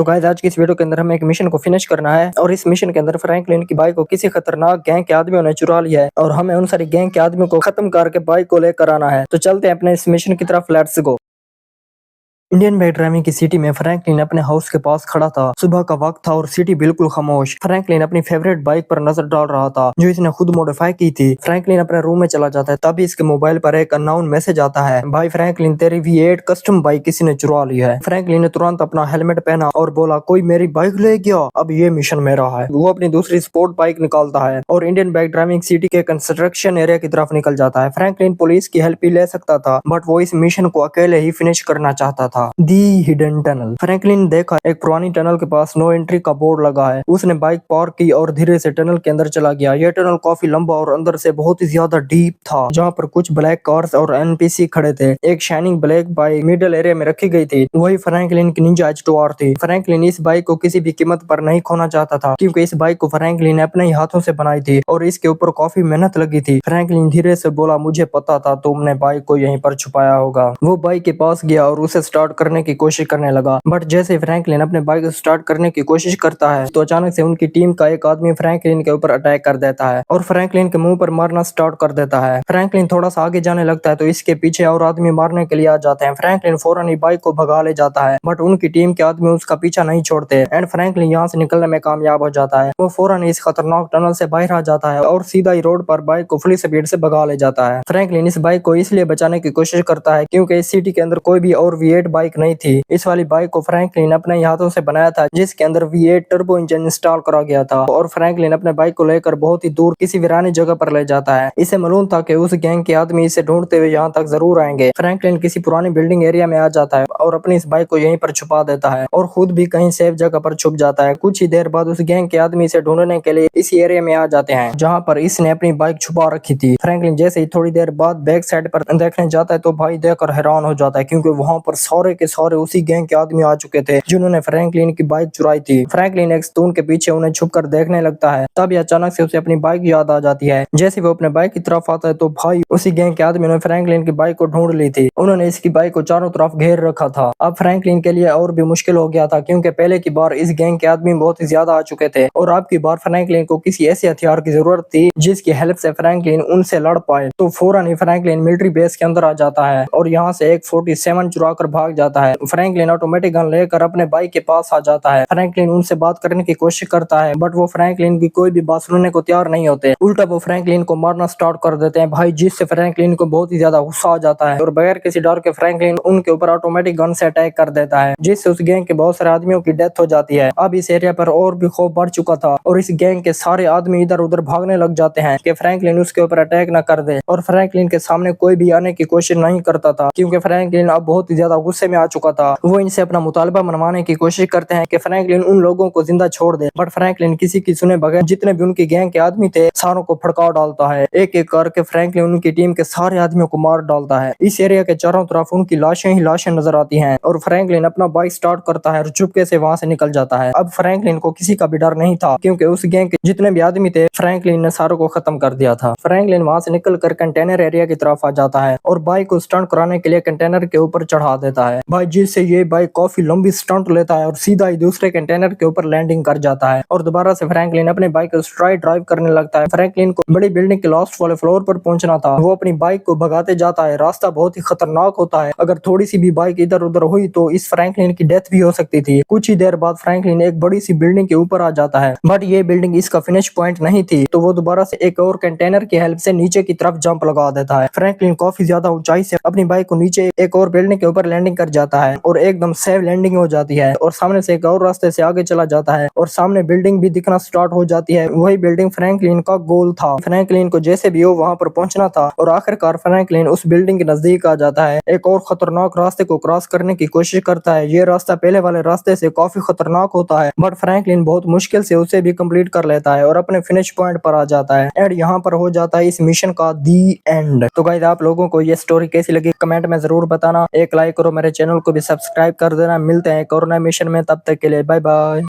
तो गाइस आज की इस वीडियो के अंदर हमें एक मिशन को फिनिश करना है और इस मिशन के अंदर फ्रैंकलिन की बाइक को किसी खतरनाक गैंग के आदमियों ने चुरा लिया है और हमें उन सारी गैंग के आदमियों को खत्म करके बाइक को लेकर आना है। तो चलते हैं अपने इस मिशन की तरफ, let's go. Indian bike driving की सिटी में फ्रैंकलिन अपने हाउस के पास खड़ा था। सुबह का वक्त था और सिटी बिल्कुल खामोश। फ्रैंकलिन अपनी फेवरेट बाइक पर नजर डाल रहा था जो इसने खुद मॉडिफाई की थी। फ्रैंकलिन अपने रूम में चला जाता है, तभी इसके मोबाइल पर एक अननोन मैसेज आता है, भाई फ्रैंकलिन तेरी V8 कस्टम बाइक किसी ने चुरा ली है। फ्रैंकलिन ने तुरंत अपना हेलमेट पहना और बोला, कोई मेरी बाइक ले गया, अब ये मिशन मेरा है। वो अपनी दूसरी स्पोर्ट बाइक निकालता है और इंडियन बाइक ड्राइविंग सिटी के कंस्ट्रक्शन एरिया की तरफ निकल जाता है। फ्रैंकलिन पुलिस की हेल्प भी ले सकता था बट वो इस मिशन को अकेले ही फिनिश करना चाहता था। दी टनल। फ्रैंकलिन देखा एक पुरानी टनल के पास नो एंट्री का बोर्ड लगा है। उसने बाइक पार्क की और धीरे से टनल के अंदर चला गया। यह टनल काफी लंबा और अंदर से बहुत ही ज्यादा डीप था, जहाँ पर कुछ ब्लैक कार्स और NPC खड़े थे। एक shining black bike middle area में रखी गई थी, वही फ्रैंकलिन की निंजा H2R थी। फ्रैंकलिन इस बाइक को किसी भी कीमत पर नहीं खोना चाहता था क्योंकि इस बाइक को फ्रैंकलिन ने अपने ही हाथों से बनाई थी और इसके ऊपर काफी मेहनत लगी थी। फ्रैंकलिन धीरे से बोला, मुझे पता था तुमने बाइक को यहीं पर छुपाया होगा। वो बाइक के पास गया और उसे स्टार्ट करने की कोशिश करने लगा बट जैसे फ्रैंकलिन अपने बाइक स्टार्ट करने की कोशिश करता है तो अचानक से उनकी टीम का एक आदमी फ्रैंकलिन के ऊपर अटैक कर देता है और फ्रैंकलिन के मुंह पर मारना स्टार्ट कर देता है। फ्रैंकलिन थोड़ा सा आगे जाने लगता है तो इसके पीछे और आदमी मारने के लिए आ जाते हैं। फ्रैंकलिन फौरन ही बाइक को भगा ले जाता है बट उनकी टीम के आदमी उसका पीछा नहीं छोड़ते एंड फ्रैंकलिन यहाँ से निकलने में कामयाब हो जाता है। वो फौरन इस खतरनाक टनल से बाहर आ जाता है और सीधा ही रोड पर बाइक को फुल स्पीड से भगा ले जाता है। फ्रैंकलिन इस बाइक को इसलिए बचाने की कोशिश करता है क्योंकि इस सिटी के अंदर कोई भी और V8 बाइक नहीं थी। इस वाली बाइक को फ्रैंकलिन अपने हाथों से बनाया था जिसके अंदर V8 टर्बो इंजन इंस्टॉल करा गया था और फ्रैंकलिन अपने बाइक को लेकर बहुत ही दूर किसी वीरानी जगह पर ले जाता है। इसे मालूम था कि उस गैंग के आदमी इसे ढूंढते हुए यहाँ तक जरूर आएंगे। फ्रैंकलिन किसी पुरानी बिल्डिंग एरिया में आ जाता है और अपनी इस बाइक को यहीं पर छुपा देता है और खुद भी कहीं सेफ जगह पर छुप जाता है। कुछ ही देर बाद उस गैंग के आदमी इसे ढूंढने के लिए इस एरिया में आ जाते हैं जहाँ पर इसने अपनी बाइक छुपा रखी थी। फ्रैंकलिन जैसे ही थोड़ी देर बाद बैक साइड पर देखने जाता है तो भाई देखकर हैरान हो जाता है क्योंकि वहाँ पर सारे के सारे उसी गैंग के आदमी आ चुके थे जिन्होंने फ्रैंकलिन की बाइक चुराई थी। फ्रैंकलिन एक स्टोन के पीछे उन्हें छुपकर देखने लगता है, तभी अचानक से उसे अपनी बाइक याद आ जाती है। जैसे वो अपने बाइक की तरफ आता है तो भाई उसी गैंग के आदमी ने फ्रैंकलिन की बाइक को ढूंढ ली थी। उन्होंने इसकी बाइक को चारों तरफ घेर रखा था। अब फ्रैंकलिन के लिए और भी मुश्किल हो गया था क्योंकि पहले की बार इस गैंग के आदमी बहुत ही ज्यादा आ चुके थे और अब की बार फ्रैंकलिन को किसी ऐसे हथियार की जरूरत थी जिसकी हेल्प से फ्रैंकलिन उनसे लड़ पाए। तो फौरन ही फ्रैंकलिन मिलिट्री बेस के अंदर आ जाता है और यहाँ से एक 47 चुरा कर भाग जाता है। फ्रैंकलिन ऑटोमेटिक गन लेकर अपने बाइक के पास आ जाता है। फ्रैंकलिन उनसे बात करने की कोशिश करता है बट वो फ्रैंकलिन की कोई भी बात सुनने को तैयार नहीं होते। उल्टा वो फ्रैंकलिन को मारना स्टार्ट कर देते हैं भाई, जिससे फ्रैंकलिन को बहुत ही ज्यादा गुस्सा आ जाता है और बगैर किसी डर के फ्रैंकलिन उनके ऊपर ऑटोमेटिक गन से अटैक कर देता है जिससे उस गैंग के बहुत सारे आदमियों की डेथ हो जाती है। अब इस एरिया पर और भी खौफ बढ़ चुका था और इस गैंग के सारे आदमी इधर उधर भागने लग जाते हैं कि फ्रैंकलिन उसके ऊपर अटैक न कर दे और फ्रैंकलिन के सामने कोई भी आने की कोशिश नहीं करता था क्योंकि फ्रैंकलिन अब बहुत ही ज्यादा गुस्से में आ चुका था। वो इनसे अपना मुतालबा मनवाने की कोशिश करते हैं कि फ्रैंकलिन उन लोगों को जिंदा छोड़ दे बट फ्रैंकलिन किसी की सुने बगैर जितने भी उनकी गैंग के आदमी थे सारों को फड़का डालता है। एक एक करके फ्रैंकलिन उनकी टीम के सारे आदमियों को मार डालता है। इस एरिया के चारों तरफ उनकी लाशें ही लाशें नजर आती हैं और फ्रैंकलिन अपना बाइक स्टार्ट करता है और चुपके से वहां से निकल जाता है। अब फ्रैंकलिन को किसी का भी डर नहीं था क्योंकि उस गैंग के जितने भी आदमी थे फ्रैंकलिन ने सारों को खत्म कर दिया था। फ्रैंकलिन वहां से निकल कर कंटेनर एरिया की तरफ आ जाता है और बाइक को स्टंट कराने के लिए कंटेनर के ऊपर चढ़ा देता है भाई, जिससे ये बाइक काफी लंबी स्टंट लेता है और सीधा ही दूसरे कंटेनर के ऊपर लैंडिंग कर जाता है और दोबारा से फ्रैंकलिन अपने बाइक को स्ट्राइट ड्राइव करने लगता है। फ्रैंकलिन को बड़ी बिल्डिंग के लास्ट वाले फ्लोर पर पहुंचना था। वो अपनी बाइक को भगाते जाता है। रास्ता बहुत ही खतरनाक होता है, अगर थोड़ी सी भी बाइक इधर उधर हुई तो इस फ्रैंकलिन की डेथ भी हो सकती थी। कुछ ही देर बाद फ्रैंकलिन एक बड़ी सी बिल्डिंग के ऊपर आ जाता है बट ये बिल्डिंग इसका फिनिश पॉइंट नहीं थी तो वो दोबारा से एक और कंटेनर की हेल्प से नीचे की तरफ जंप लगा देता है। फ्रैंकलिन काफी ज्यादा ऊंचाई से अपनी बाइक को नीचे एक और बिल्डिंग के ऊपर लैंडिंग कर जाता है और एकदम सेफ लैंडिंग हो जाती है और सामने से एक और रास्ते से आगे चला जाता है और सामने बिल्डिंग भी दिखना स्टार्ट हो जाती है। वही बिल्डिंग फ्रैंकलिन का गोल था। फ्रैंकलिन को जैसे भी हो वहां पर पहुंचना था और आखिरकार फ्रैंकलिन उस बिल्डिंग के नजदीक आ जाता है। एक और खतरनाक रास्ते को क्रॉस करने की कोशिश करता है। ये रास्ता पहले वाले रास्ते से काफी खतरनाक होता है बट फ्रैंकलिन बहुत मुश्किल से उसे भी कंप्लीट कर लेता है और अपने फिनिश पॉइंट पर आ जाता है एंड यहाँ पर हो जाता है इस मिशन का दी एंड। तो गाइस आप लोगों को ये स्टोरी कैसी लगी कमेंट में जरूर बताना। एक लाइक करो, मेरे चैनल को भी सब्सक्राइब कर देना। मिलते हैं एक और नए मिशन में, तब तक के लिए बाय बाय।